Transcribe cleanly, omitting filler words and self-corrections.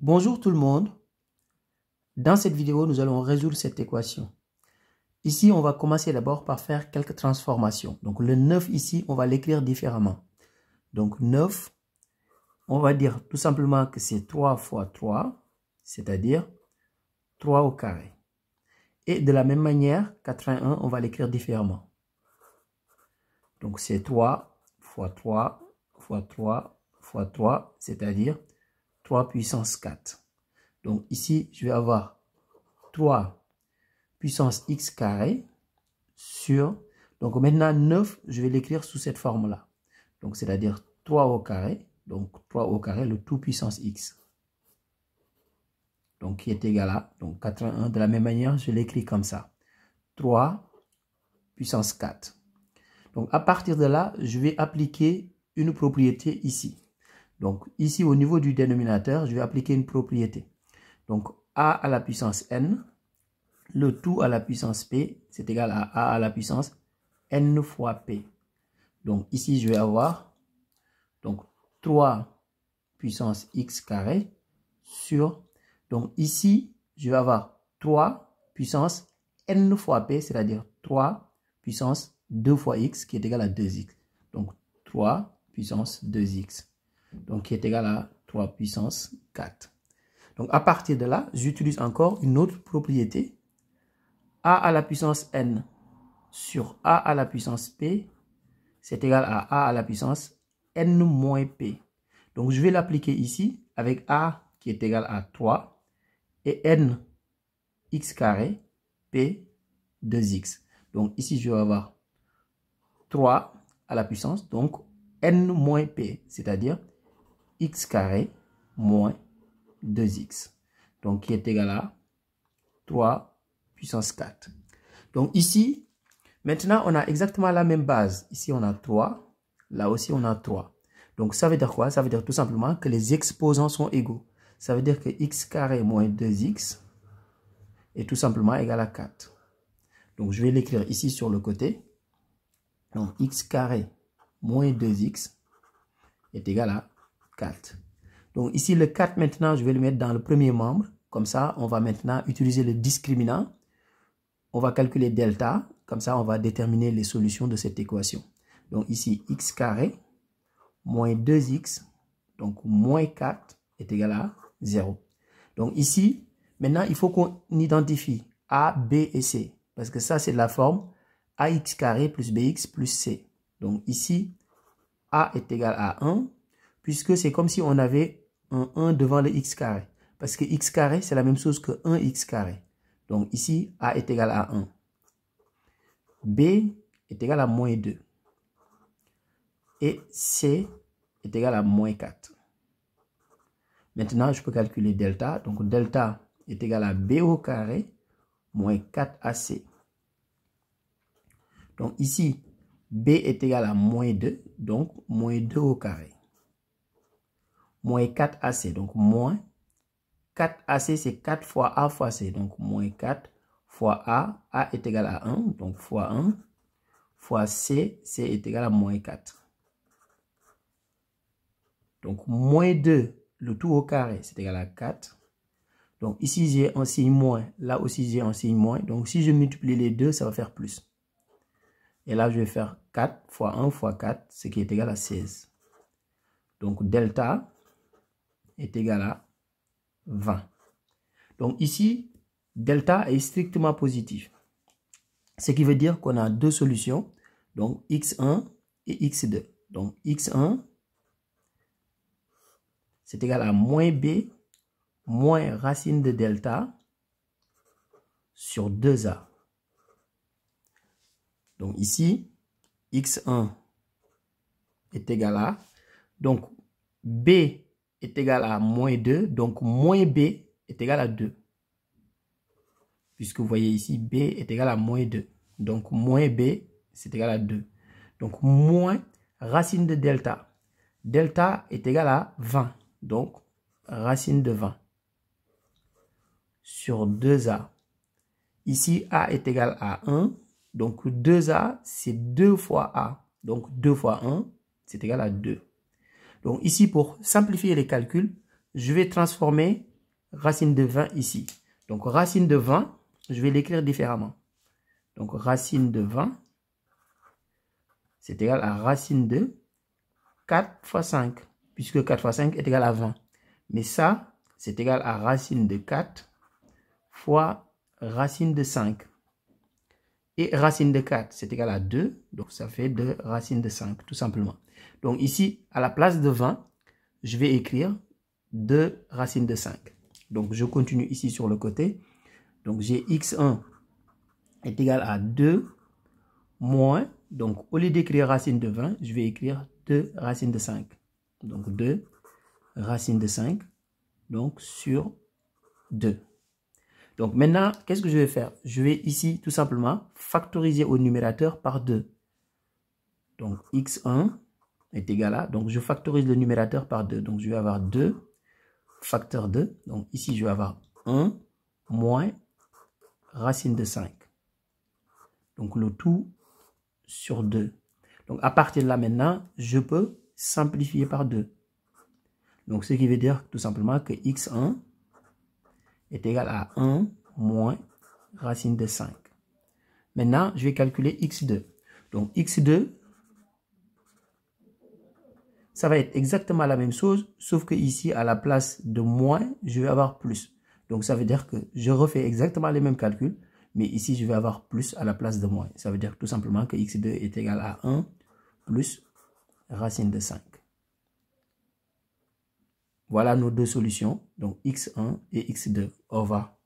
Bonjour tout le monde. Dans cette vidéo, nous allons résoudre cette équation. Ici, on va commencer d'abord par faire quelques transformations. Donc, le 9 ici, on va l'écrire différemment. Donc, 9, on va dire tout simplement que c'est 3 fois 3, c'est-à-dire 3 au carré. Et de la même manière, 81, on va l'écrire différemment. Donc, c'est 3 fois 3 fois 3 fois 3, c'est-à-dire 3 puissance 4. Donc ici, je vais avoir 3 puissance x carré sur... Donc maintenant, 9, je vais l'écrire sous cette forme-là. Donc c'est-à-dire 3 au carré. Donc 3 au carré, le tout puissance x. Donc qui est égal à... Donc 81, de la même manière, je l'écris comme ça. 3 puissance 4. Donc à partir de là, je vais appliquer une propriété ici. Donc ici, au niveau du dénominateur, je vais appliquer une propriété. Donc, a à la puissance n, le tout à la puissance p, c'est égal à a à la puissance n fois p. Donc, ici, je vais avoir donc 3 puissance x carré sur... Donc, ici, je vais avoir 3 puissance n fois p, c'est-à-dire 3 puissance 2 fois x, qui est égal à 2x. Donc, 3 puissance 2x. Donc, qui est égal à 3 puissance 4. Donc, à partir de là, j'utilise encore une autre propriété. A à la puissance n sur a à la puissance p, c'est égal à a à la puissance n moins p. Donc, je vais l'appliquer ici avec a qui est égal à 3 et n x carré p 2x. Donc, ici, je vais avoir 3 à la puissance, donc n moins p, c'est-à-dire x carré moins 2x. Donc, qui est égal à 3 puissance 4. Donc, ici, maintenant, on a exactement la même base. Ici, on a 3. Là aussi, on a 3. Donc, ça veut dire quoi? Ça veut dire tout simplement que les exposants sont égaux. Ça veut dire que x carré moins 2x est tout simplement égal à 4. Donc, je vais l'écrire ici sur le côté. Donc, x carré moins 2x est égal à 4. Donc ici, le 4 maintenant, je vais le mettre dans le premier membre. Comme ça, on va maintenant utiliser le discriminant. On va calculer delta. Comme ça, on va déterminer les solutions de cette équation. Donc ici, x carré moins 2x, donc moins 4 est égal à 0. Donc ici, maintenant, il faut qu'on identifie a, b et c. Parce que ça, c'est la forme ax carré plus bx plus c. Donc ici, a est égal à 1, puisque c'est comme si on avait un 1 devant le x carré. Parce que x carré, c'est la même chose que 1x carré. Donc ici, a est égal à 1. B est égal à moins 2. Et C est égal à moins 4. Maintenant, je peux calculer delta. Donc delta est égal à B au carré moins 4AC. Donc ici, B est égal à moins 2. Donc moins 2 au carré. Moins 4AC. Donc moins 4AC, c'est 4 fois A fois C. Donc, moins 4 fois A. A est égal à 1. Donc, fois 1. Fois C. C est égal à moins 4. Donc, moins 2, le tout au carré, c'est égal à 4. Donc, ici, j'ai un signe moins. Là aussi, j'ai un signe moins. Donc, si je multiplie les deux, ça va faire plus. Et là, je vais faire 4 fois 1 fois 4, ce qui est égal à 16. Donc, delta est égal à 20. Donc ici, delta est strictement positif. Ce qui veut dire qu'on a deux solutions. Donc x1 et x2. Donc x1, c'est égal à moins b moins racine de delta sur 2a. Donc ici, x1 est égal à... Donc b est égal à moins 2. Donc moins b est égal à 2. Puisque vous voyez ici, b est égal à moins 2. Donc, moins b, c'est égal à 2. Donc, moins racine de delta. Delta est égal à 20. Donc, racine de 20 sur 2a. Ici, a est égal à 1. Donc, 2a, c'est 2 fois a. Donc, 2 fois 1, c'est égal à 2. Donc, ici, pour simplifier les calculs, je vais transformer racine de 20 ici. Donc, racine de 20, je vais l'écrire différemment. Donc, racine de 20, c'est égal à racine de 4 fois 5, puisque 4 fois 5 est égal à 20. Mais ça, c'est égal à racine de 4 fois racine de 5. Et racine de 4, c'est égal à 2. Donc, ça fait 2 racine de 5, tout simplement. Donc, ici, à la place de 20, je vais écrire 2 racine de 5. Donc, je continue ici sur le côté. Donc, j'ai x1 est égal à 2 moins. Donc, au lieu d'écrire racine de 20, je vais écrire 2 racine de 5. Donc, 2 racine de 5. Donc, sur 2. Donc, maintenant, qu'est-ce que je vais faire? Je vais ici, tout simplement, factoriser au numérateur par 2. Donc, x1 est égal à... Donc, je factorise le numérateur par 2. Donc, je vais avoir 2 facteur 2. Donc, ici, je vais avoir 1 moins racine de 5. Donc, le tout sur 2. Donc, à partir de là, maintenant, je peux simplifier par 2. Donc, ce qui veut dire tout simplement que x1 est égal à 1 moins racine de 5. Maintenant, je vais calculer x2. Donc, x2, ça va être exactement la même chose, sauf que ici, à la place de moins, je vais avoir plus. Donc, ça veut dire que je refais exactement les mêmes calculs, mais ici, je vais avoir plus à la place de moins. Ça veut dire tout simplement que x2 est égal à 1 plus racine de 5. Voilà nos deux solutions, donc x1 et x2. Au revoir.